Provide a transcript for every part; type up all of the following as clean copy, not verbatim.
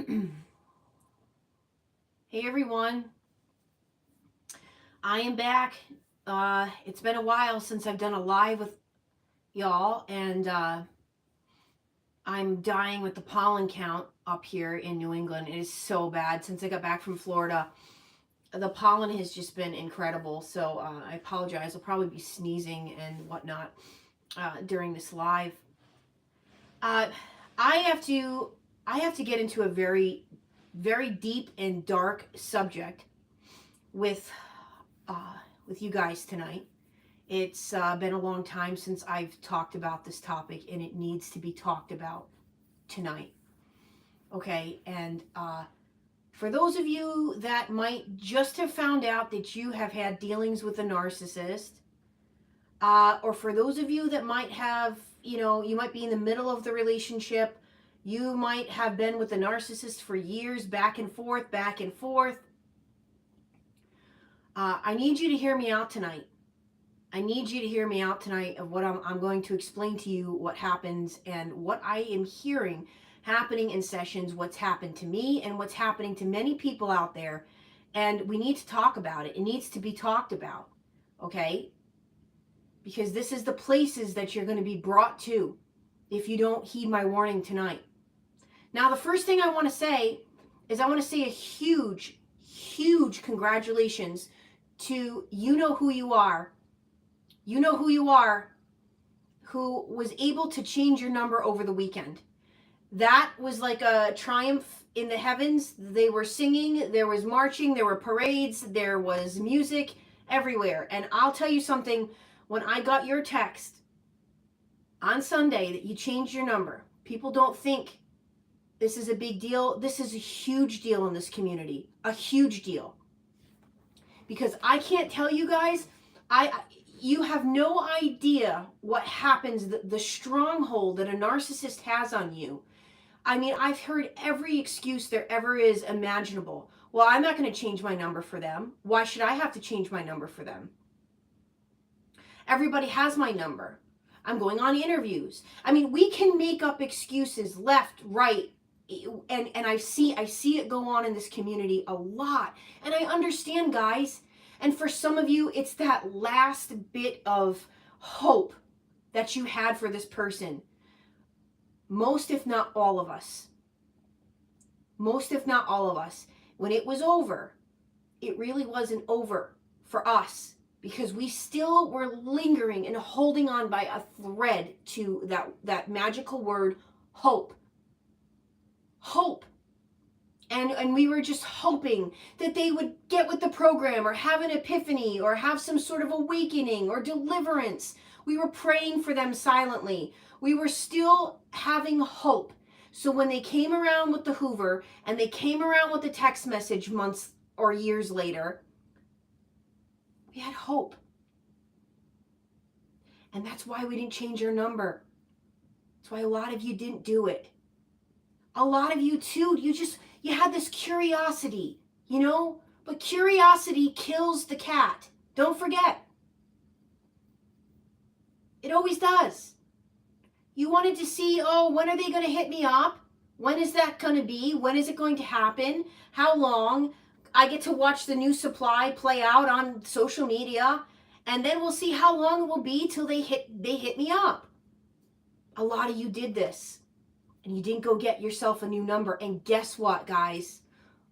Hey everyone, I am back. It's been a while since I've done a live with y'all, and I'm dying with the pollen count up here in New England. It is so bad since I got back from Florida. The pollen has just been incredible, so I apologize. I'll probably be sneezing and whatnot during this live. I have to get into a very, very deep and dark subject with you guys tonight. It's been a long time since I've talked about this topic, and it needs to be talked about tonight. Okay, and for those of you that might just have found out that you have had dealings with a narcissist, or for those of you that might have, you might be in the middle of the relationship, you might have been with a narcissist for years, back and forth, back and forth. I need you to hear me out tonight. I need you to hear me out tonight of what I'm going to explain to you what happens and what I am hearing happening in sessions, what's happened to me and what's happening to many people out there. And we need to talk about it. It needs to be talked about, okay? Because this is the places that you're going to be brought to if you don't heed my warning tonight. Now, the first thing I want to say is I want to say a huge, huge congratulations to you know who you are. You know who you are, who was able to change your number over the weekend. That was like a triumph in the heavens. They were singing, there was marching, there were parades, there was music everywhere. And I'll tell you something, when I got your text on Sunday that you changed your number, people don't think this is a big deal. This is a huge deal in this community, a huge deal. Because I can't tell you guys, you have no idea what happens, the stronghold that a narcissist has on you. I mean, I've heard every excuse there ever is imaginable. Well, I'm not going to change my number for them. Why should I have to change my number for them? Everybody has my number. I'm going on interviews. I mean, we can make up excuses left, right, and I see it go on in this community a lot. And I understand, guys. And for some of you, it's that last bit of hope that you had for this person. Most, if not all of us. Most, if not all of us. When it was over, it really wasn't over for us, because we still were lingering and holding on by a thread to that magical word, hope. Hope. And we were just hoping that they would get with the program or have an epiphany or have some sort of awakening or deliverance. We were praying for them silently. We were still having hope. So when they came around with the Hoover and they came around with the text message months or years later, we had hope. And that's why we didn't change your number. That's why a lot of you didn't do it. A lot of you too, you had this curiosity, but curiosity kills the cat. Don't forget. It always does. You wanted to see, when are they going to hit me up? When is that going to be? When is it going to happen? How long? I get to watch the new supply play out on social media, and then we'll see how long it will be till they hit me up. A lot of you did this. And you didn't go get yourself a new number. And guess what, guys?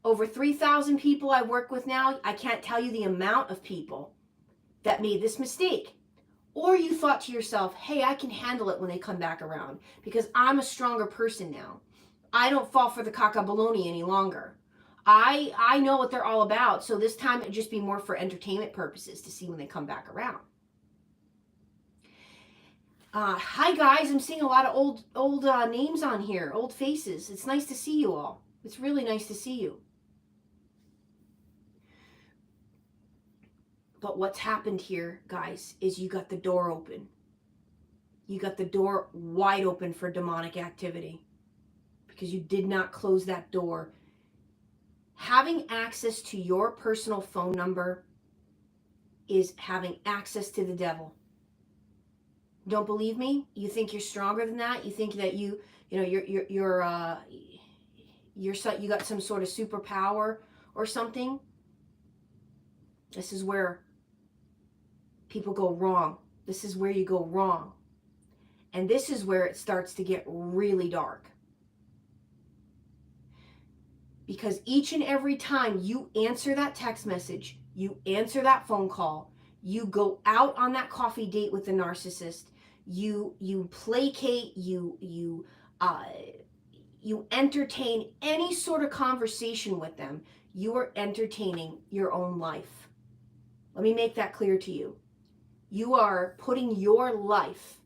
Over 3,000 people I work with now, I can't tell you the amount of people that made this mistake. Or you thought to yourself, hey, I can handle it when they come back around because I'm a stronger person now. I don't fall for the caca-baloney any longer. I know what they're all about, so this time it'd just be more for entertainment purposes to see when they come back around. Hi guys, I'm seeing a lot of old names on here, old faces. It's nice to see you all. It's really nice to see you. But what's happened here, guys, is you got the door open. You got the door wide open for demonic activity because you did not close that door. Having access to your personal phone number is having access to the devil. Don't believe me? You think you're stronger than that? You think that you're you got some sort of superpower or something. This is where people go wrong. This is where you go wrong. And this is where it starts to get really dark. Because each and every time you answer that text message, you answer that phone call, you go out on that coffee date with the narcissist, you placate, you entertain any sort of conversation with them, you are entertaining your own life. Let me make that clear to you. You are putting your life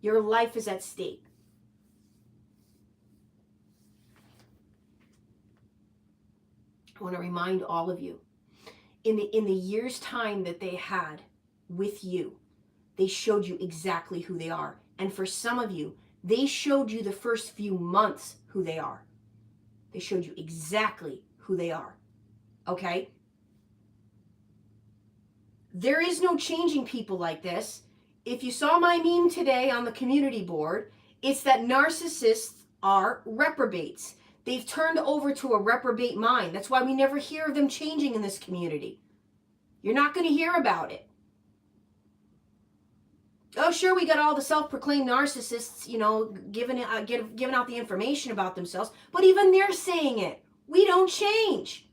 is at stake. I want to remind all of you, in the year's time that they had with you, they showed you exactly who they are. And for some of you, they showed you the first few months who they are. They showed you exactly who they are. Okay? There is no changing people like this. If you saw my meme today on the community board, it's that narcissists are reprobates. They've turned over to a reprobate mind. That's why we never hear of them changing in this community. You're not going to hear about it. Oh, sure, we got all the self-proclaimed narcissists, giving out the information about themselves, but even they're saying it. We don't change.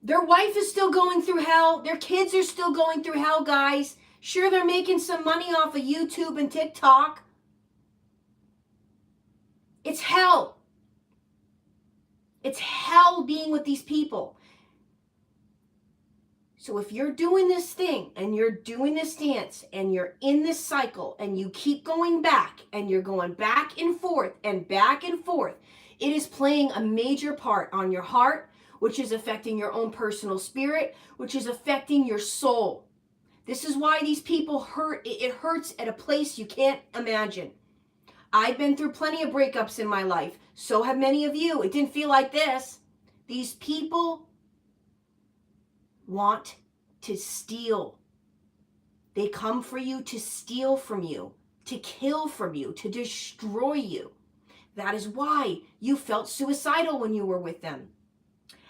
Their wife is still going through hell. Their kids are still going through hell, guys. Sure, they're making some money off of YouTube and TikTok. It's hell. It's hell being with these people. So if you're doing this thing and you're doing this dance and you're in this cycle and you keep going back and you're going back and forth, it is playing a major part on your heart, which is affecting your own personal spirit, which is affecting your soul. This is why these people hurt. It hurts at a place you can't imagine. I've been through plenty of breakups in my life. So have many of you. It didn't feel like this. These people want to steal. They come for you to steal from you, to kill from you, to destroy you. That is why you felt suicidal when you were with them.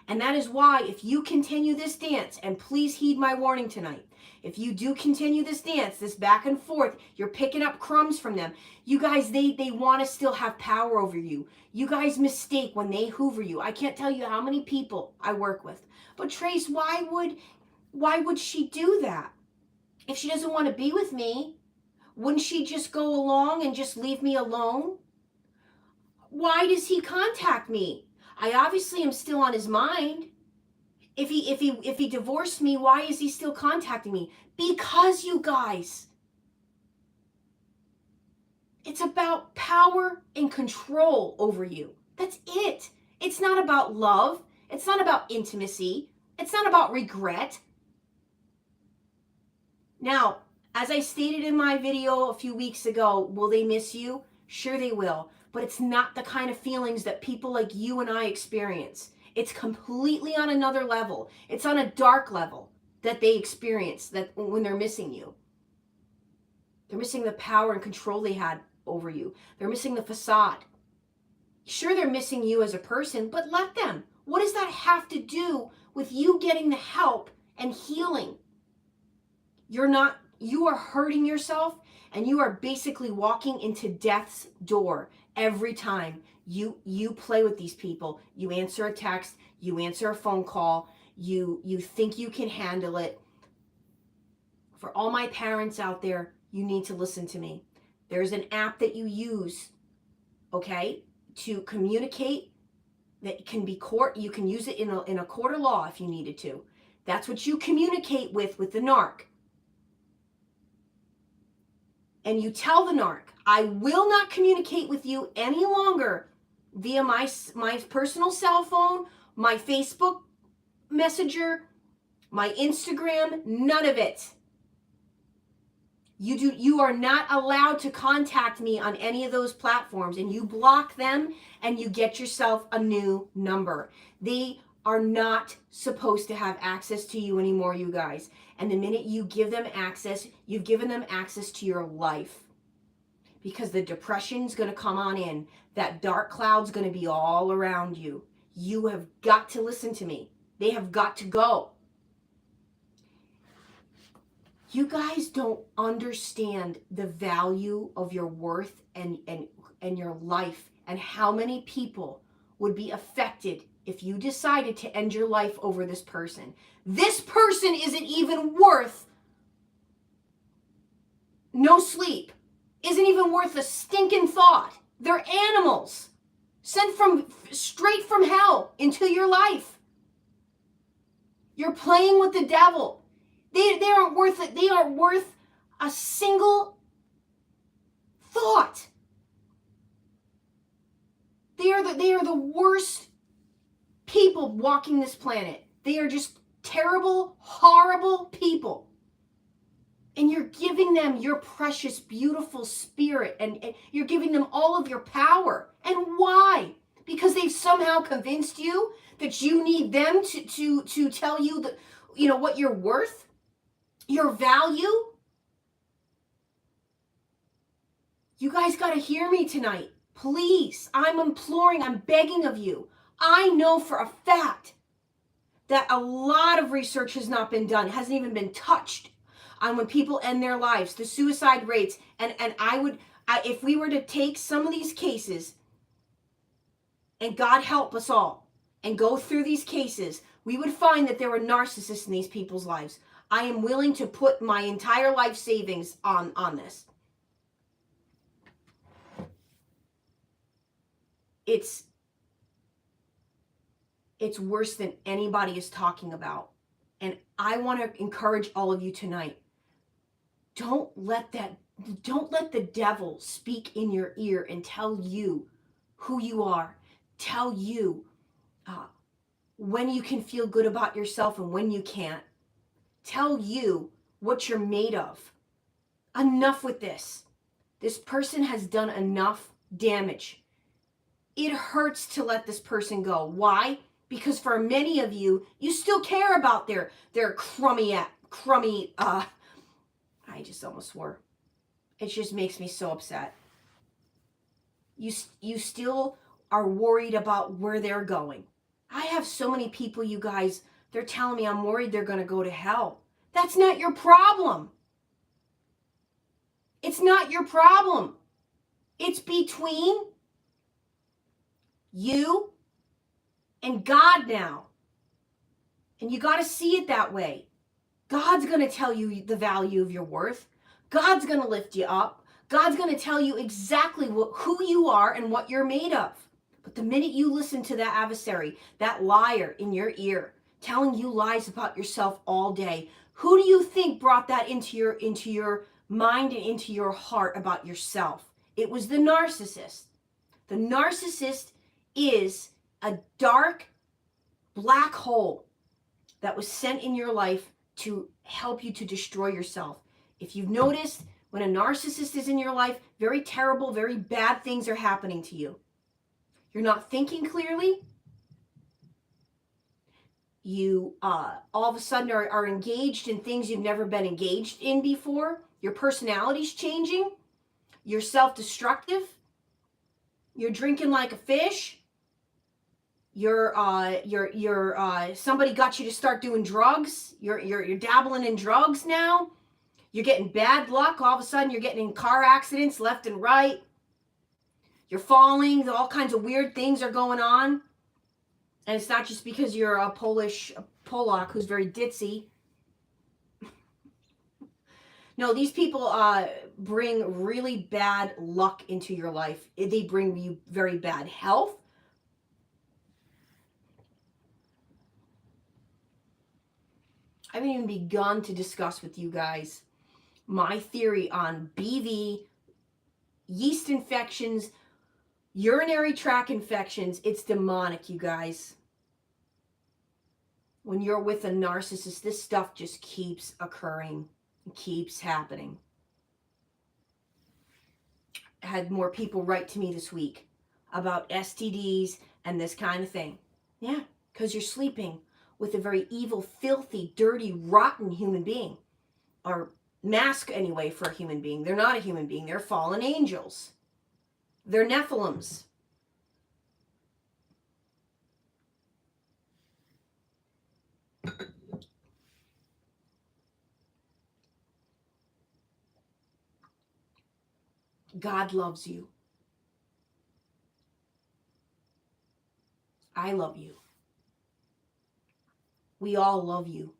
And that is why if you continue this dance, and please heed my warning tonight, if you do continue this dance, this back and forth, you're picking up crumbs from them. You guys, they want to still have power over you. You guys mistake when they hoover you. I can't tell you how many people I work with. But Trace, why would she do that? If she doesn't want to be with me, wouldn't she just go along and just leave me alone? Why does he contact me? I obviously am still on his mind. If he divorced me, why is he still contacting me? Because, you guys, it's about power and control over you. That's it. It's not about love. It's not about intimacy. It's not about regret. Now, as I stated in my video a few weeks ago, will they miss you? Sure they will. But it's not the kind of feelings that people like you and I experience. It's completely on another level. It's on a dark level that they experience that when they're missing you. They're missing the power and control they had over you. They're missing the facade. Sure, they're missing you as a person, but let them. What does that have to do with you getting the help and healing? You are hurting yourself, and you are basically walking into death's door every time you play with these people. You answer a text, you answer a phone call, you think you can handle it. For all my parents out there, you need to listen to me. There's an app that you use, okay, to communicate that can be court. You can use it in a court of law if you needed to. That's what you communicate with the narc. And you tell the narc, I will not communicate with you any longer via my personal cell phone, my Facebook Messenger, my Instagram, none of it. You are not allowed to contact me on any of those platforms, and you block them and you get yourself a new number. They are not supposed to have access to you anymore, you guys. And the minute you give them access, you've given them access to your life. because the depression's going to come on in. That dark cloud's going to be all around you. You have got to listen to me. They have got to go. You guys don't understand the value of your worth and your life, and how many people would be affected if you decided to end your life over this person. This person isn't even worth no sleep. Isn't even worth a stinking thought. They're animals sent straight from hell into your life. You're playing with the devil. They aren't worth it. They aren't worth a single thought. They are the worst people walking this planet. They are just terrible, horrible people. And you're giving them your precious, beautiful spirit, and you're giving them all of your power. And why? Because they've somehow convinced you that you need them to tell you that, you know, what you're worth, your value. You guys got to hear me tonight. Please, I'm imploring, I'm begging of you. I know for a fact that a lot of research has not been done, hasn't even been touched on when people end their lives, the suicide rates. And if we were to take some of these cases, and God help us all, and go through these cases, we would find that there were narcissists in these people's lives. I am willing to put my entire life savings on this. It's worse than anybody is talking about. And I want to encourage all of you tonight. Don't let the devil speak in your ear and tell you who you are. Tell you when you can feel good about yourself and when you can't. Tell you what you're made of. Enough with this. This person has done enough damage. It hurts to let this person go. Why? Because for many of you, you still care about their crummy, I just almost swore. It just makes me so upset. You still are worried about where they're going. I have so many people, you guys, they're telling me I'm worried they're going to go to hell. That's not your problem. It's not your problem. It's between you and God now. And you got to see it that way. God's going to tell you the value of your worth. God's going to lift you up. God's going to tell you exactly who you are and what you're made of. But the minute you listen to that adversary, that liar in your ear, telling you lies about yourself all day, who do you think brought that into your mind and into your heart about yourself? It was the narcissist. The narcissist is a dark black hole that was sent in your life to help you to destroy yourself. If you've noticed, when a narcissist is in your life, very terrible, very bad things are happening to you. You're not thinking clearly. You all of a sudden are engaged in things you've never been engaged in before. Your personality's changing. You're self-destructive. You're drinking like a fish. You're somebody got you to start doing drugs. You're dabbling in drugs now. You're getting bad luck. All of a sudden you're getting in car accidents left and right. You're falling. All kinds of weird things are going on. And it's not just because you're a Polak who's very ditzy. No, these people bring really bad luck into your life. They bring you very bad health. I haven't even begun to discuss with you guys my theory on BV, yeast infections, urinary tract infections. It's demonic, you guys. When you're with a narcissist, this stuff just keeps occurring. It keeps happening. I had more people write to me this week about STDs and this kind of thing. Yeah, because you're sleeping with a very evil, filthy, dirty, rotten human being. Or mask anyway for a human being. They're not a human being. They're fallen angels. They're Nephilims. God loves you. I love you. We all love you.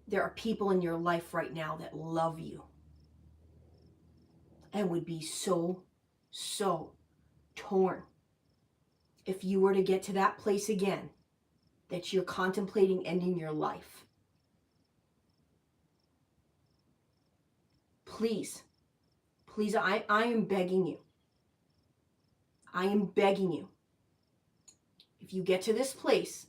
There are people in your life right now that love you and would be so, so torn if you were to get to that place again that you're contemplating ending your life. Please, please, I am begging you. I am begging you. If you get to this place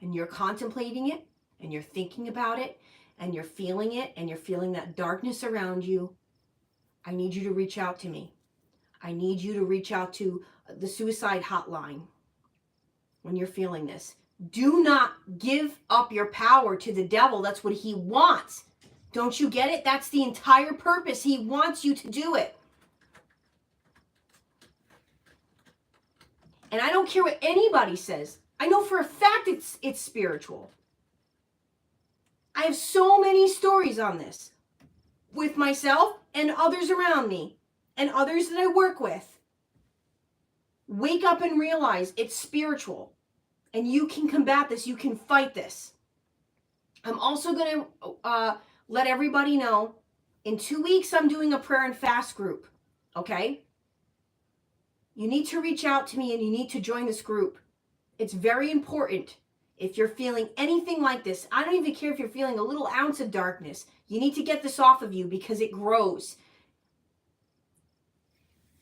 and you're contemplating it and you're thinking about it and you're feeling it and you're feeling that darkness around you, I need you to reach out to me. I need you to reach out to the suicide hotline when you're feeling this. Do not give up your power to the devil. That's what he wants. Don't you get it? That's the entire purpose. He wants you to do it. And I don't care what anybody says. I know for a fact it's spiritual. I have so many stories on this with myself and others around me and others that I work with. Wake up and realize it's spiritual and you can combat this. You can fight this. I'm also going to let everybody know in 2 weeks I'm doing a prayer and fast group. Okay? You need to reach out to me and you need to join this group. It's very important. If you're feeling anything like this, I don't even care if you're feeling a little ounce of darkness. You need to get this off of you because it grows.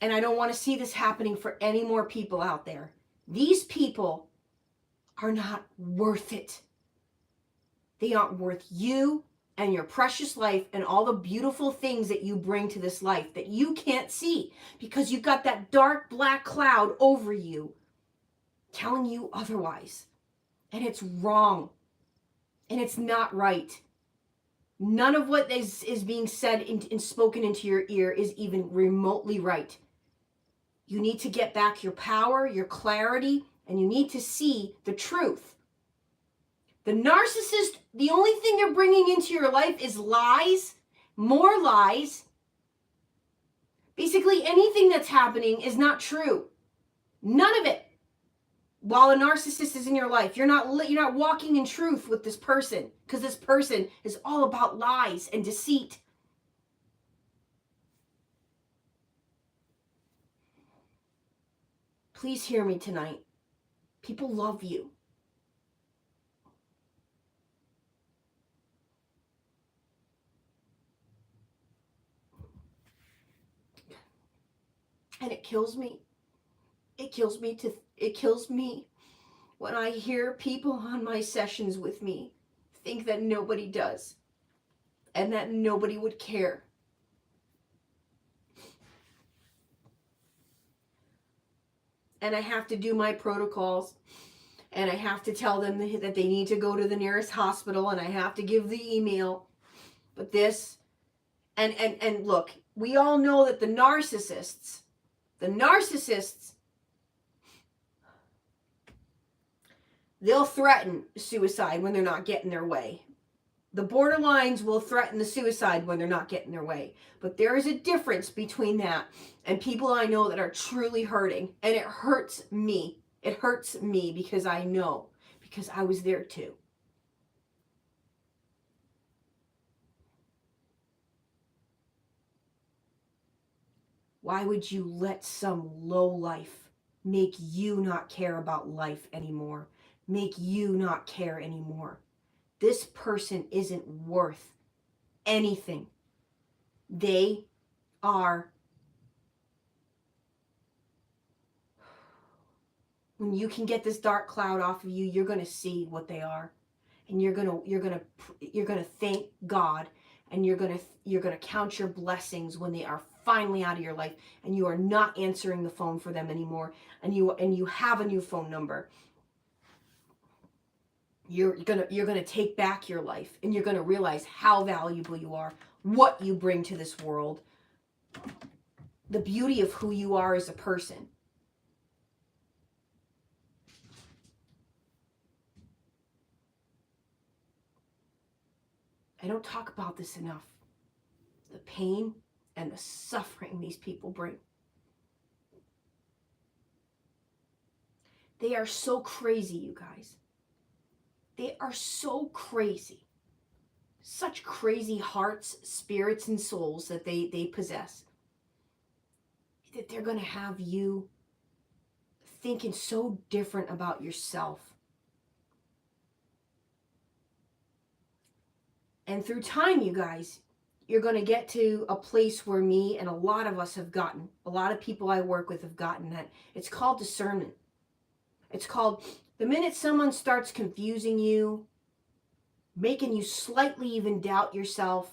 And I don't want to see this happening for any more people out there. These people are not worth it. They aren't worth you and your precious life and all the beautiful things that you bring to this life that you can't see because you've got that dark black cloud over you telling you otherwise. And it's wrong. And it's not right. None of what is being said and spoken into your ear is even remotely right. You need to get back your power, your clarity, and you need to see the truth. The narcissist, the only thing they're bringing into your life is lies, more lies. Basically, anything that's happening is not true. None of it. While a narcissist is in your life, you're not walking in truth with this person because this person is all about lies and deceit. Please hear me tonight. People love you. And it kills me. It kills me when I hear people on my sessions with me think that nobody does and that nobody would care. And I have to do my protocols and I have to tell them that they need to go to the nearest hospital and I have to give the email. But this, and look, we all know that the narcissists, they'll threaten suicide when they're not getting their way. The borderlines will threaten the suicide when they're not getting their way. But there is a difference between that and people I know that are truly hurting. And it hurts me. It hurts me because I know. Because I was there too. Why would you let some lowlife make you not care about life anymore? Make you not care anymore? This person isn't worth anything. They are. When you can get this dark cloud off of you, you're going to see what they are. And you're going to thank God, and you're going to count your blessings when they are finally out of your life and you are not answering the phone for them anymore, and you have a new phone number. You're gonna take back your life, and you're gonna realize how valuable you are, what you bring to this world, the beauty of who you are as a person. I don't talk about this enough. The pain and the suffering these people bring. They are so crazy, you guys. They are so crazy. Such crazy hearts, spirits, and souls that they possess. That they're going to have you thinking so different about yourself. And through time, you guys, you're going to get to a place where me and a lot of us have gotten, a lot of people I work with have gotten, that it's called discernment. It's called, the minute someone starts confusing you, making you slightly even doubt yourself,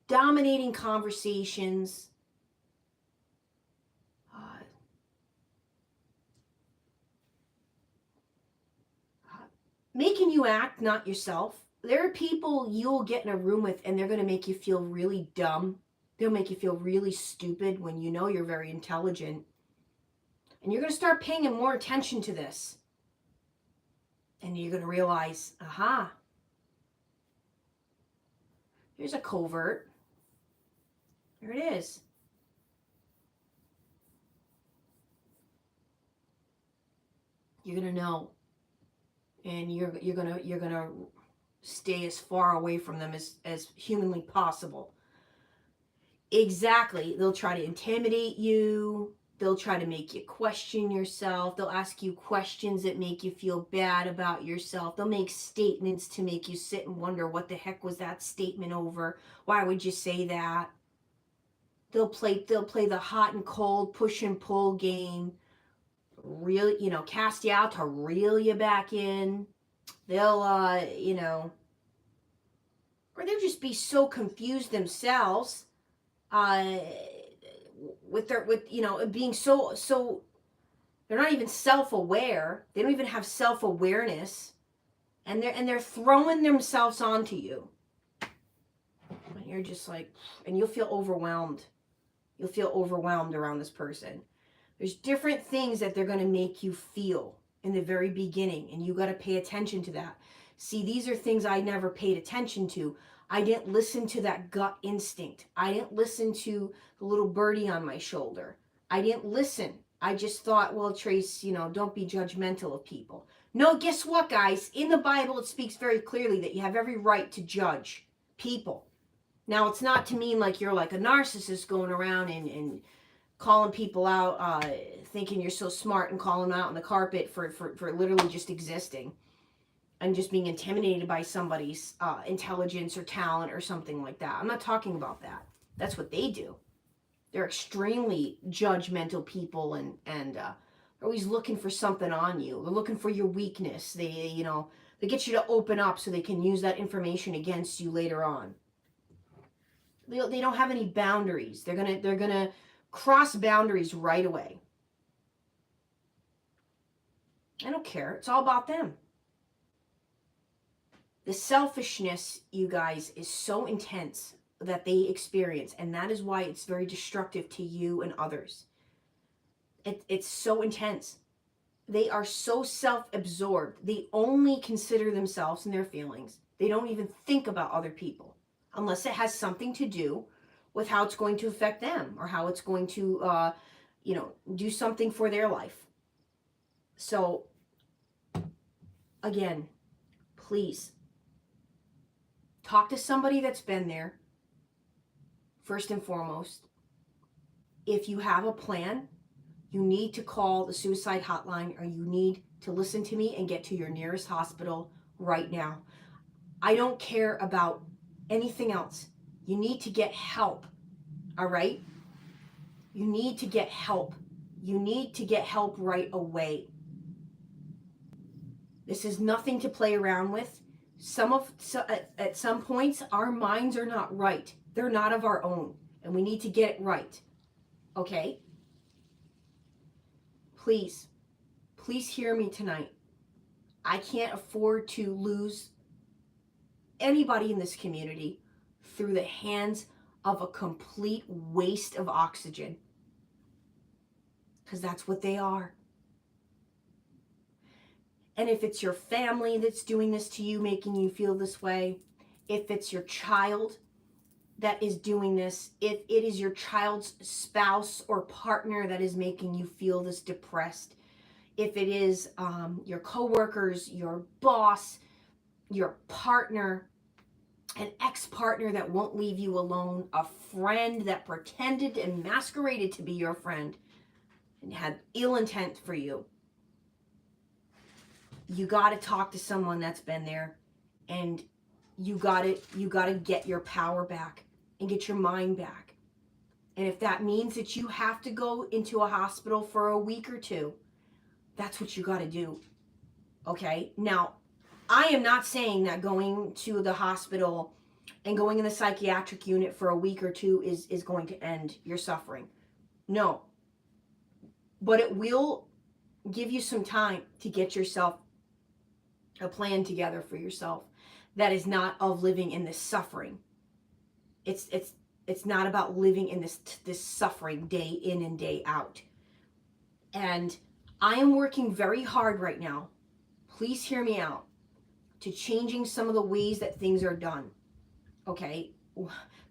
dominating conversations, making you act not yourself. There are people you'll get in a room with and they're going to make you feel really dumb. They'll make you feel really stupid when you know you're very intelligent. And you're going to start paying more attention to this. And you're going to realize, aha, here's a covert. There it is. You're going to know. And you're gonna stay as far away from them as humanly possible. Exactly. They'll try to intimidate you. They'll try to make you question yourself. They'll ask you questions that make you feel bad about yourself. They'll make statements to make you sit and wonder, what the heck was that statement over? Why would you say that? They'll play the hot and cold, push and pull game. Really, cast you out to reel you back in. They'll, or they'll just be so confused themselves, being so, they're not even self-aware. They don't even have self-awareness, and they're throwing themselves onto you. And you're just like, and you'll feel overwhelmed. You'll feel overwhelmed around this person. There's different things that they're going to make you feel in the very beginning, and you got to pay attention to that. See, these are things I never paid attention to. I didn't listen to that gut instinct. I didn't listen to the little birdie on my shoulder. I didn't listen. I just thought, well, Trace, don't be judgmental of people. No, guess what, guys? In the Bible, it speaks very clearly that you have every right to judge people. Now, it's not to mean like you're like a narcissist going around and calling people out, thinking you're so smart, and calling them out on the carpet for literally just existing and just being intimidated by somebody's intelligence or talent or something like that. I'm not talking about that. That's what they do. They're extremely judgmental people, and they're always looking for something on you. They're looking for your weakness. They get you to open up so they can use that information against you later on. They don't have any boundaries. They're gonna cross boundaries right away. I don't care. It's all about them. The selfishness, you guys, is so intense that they experience, and that is why it's very destructive to you and others. It's so intense. They are so self-absorbed. They only consider themselves and their feelings. They don't even think about other people unless it has something to do with how it's going to affect them or how it's going to, do something for their life. So, again, please talk to somebody that's been there, first and foremost. If you have a plan, you need to call the suicide hotline, or you need to listen to me and get to your nearest hospital right now. I don't care about anything else. You need to get help, all right? You need to get help. You need to get help right away. This is nothing to play around with. At some points, our minds are not right. They're not of our own, and we need to get it right, okay? Please hear me tonight. I can't afford to lose anybody in this community through the hands of a complete waste of oxygen. Because that's what they are. And if it's your family that's doing this to you, making you feel this way, if it's your child that is doing this, if it is your child's spouse or partner that is making you feel this depressed, if it is your coworkers, your boss, your partner, an ex-partner that won't leave you alone, a friend that pretended and masqueraded to be your friend and had ill intent for you, you got to talk to someone that's been there, and you got to get your power back and get your mind back. And if that means that you have to go into a hospital for a week or two, that's what you got to do. Okay? Now, I am not saying that going to the hospital and going in the psychiatric unit for a week or two is going to end your suffering. No. But it will give you some time to get yourself a plan together for yourself that is not of living in this suffering. It's not about living in this suffering day in and day out. And I am working very hard right now. Please hear me out. To changing some of the ways that things are done. Okay?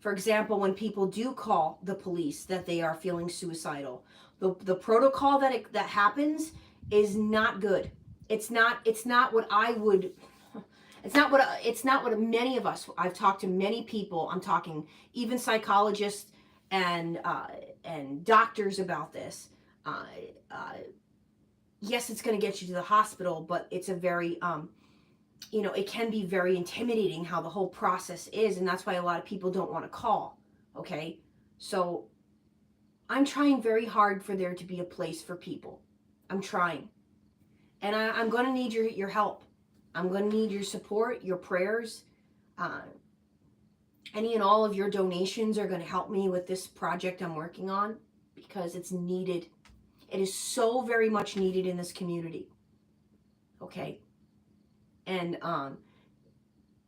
For example, when people do call the police that they are feeling suicidal, the protocol that happens is not good. It's not what I would. It's not what many of us. I've talked to many people. I'm talking even psychologists and doctors about this. Yes, it's going to get you to the hospital, but it's a very it can be very intimidating how the whole process is, and that's why a lot of people don't want to call. Okay, so I'm trying very hard for there to be a place for people. I'm trying, and I'm going to need your help. I'm going to need your support, your prayers. Any and all of your donations are going to help me with this project I'm working on, because it's needed. It is so very much needed in this community. Okay. And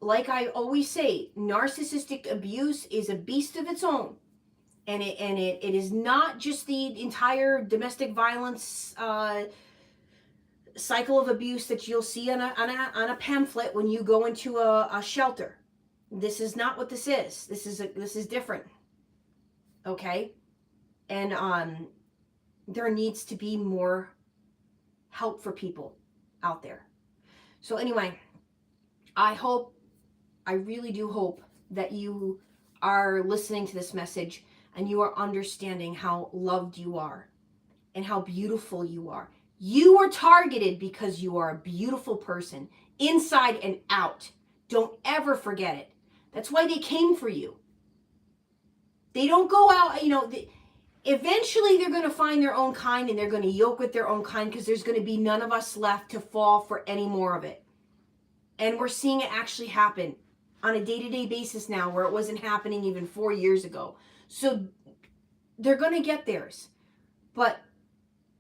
like I always say, narcissistic abuse is a beast of its own. And it is not just the entire domestic violence cycle of abuse that you'll see on a pamphlet when you go into a shelter. This is not what this is. This is different. Okay? And there needs to be more help for people out there. So anyway, I really do hope that you are listening to this message and you are understanding how loved you are and how beautiful you are. You are targeted because you are a beautiful person, inside and out. Don't ever forget it. That's why they came for you. They don't go out, eventually they're going to find their own kind, and they're going to yoke with their own kind, because there's going to be none of us left to fall for any more of it. And we're seeing it actually happen on a day-to-day basis now, where it wasn't happening even 4 years ago. So they're going to get theirs. But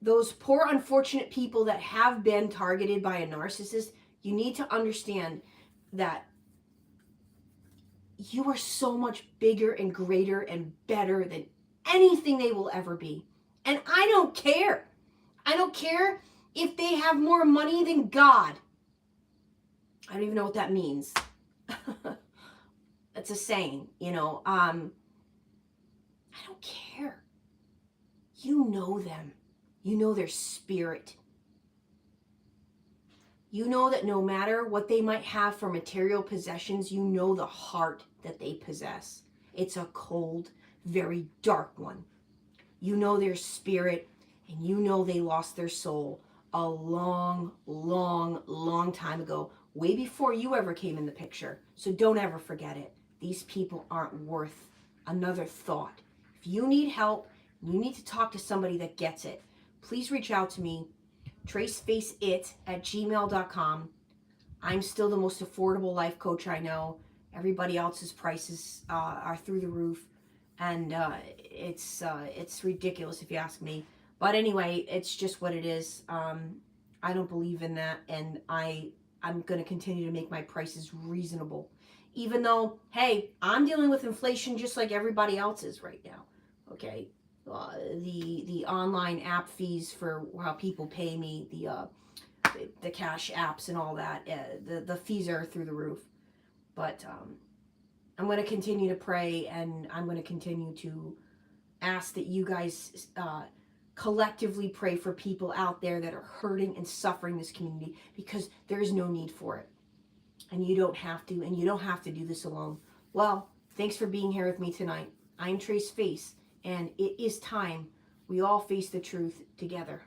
those poor, unfortunate people that have been targeted by a narcissist, you need to understand that you are so much bigger and greater and better than anything they will ever be. And I don't care. I don't care if they have more money than God. I don't even know what that means. That's a saying, I don't care. You know them. You know their spirit. You know that no matter what they might have for material possessions, you know the heart that they possess. It's a cold, very dark one. You know their spirit, and you know they lost their soul a long, long, long time ago, way before you ever came in the picture. So don't ever forget it. These people aren't worth another thought. If you need help, you need to talk to somebody that gets it. Please reach out to me, tracefaceit@gmail.com. I'm still the most affordable life coach I know. Everybody else's prices are through the roof, and it's ridiculous if you ask me. But anyway, it's just what it is. I don't believe in that, and I'm going to continue to make my prices reasonable. Even though, hey, I'm dealing with inflation just like everybody else is right now. Okay, the online app fees for how people pay me, the cash apps and all that, the fees are through the roof. But I'm going to continue to pray, and I'm going to continue to ask that you guys collectively pray for people out there that are hurting and suffering this community, because there is no need for it. And you don't have to, and you don't have to do this alone. Well, thanks for being here with me tonight. I'm Trace Face, and it is time we all face the truth together.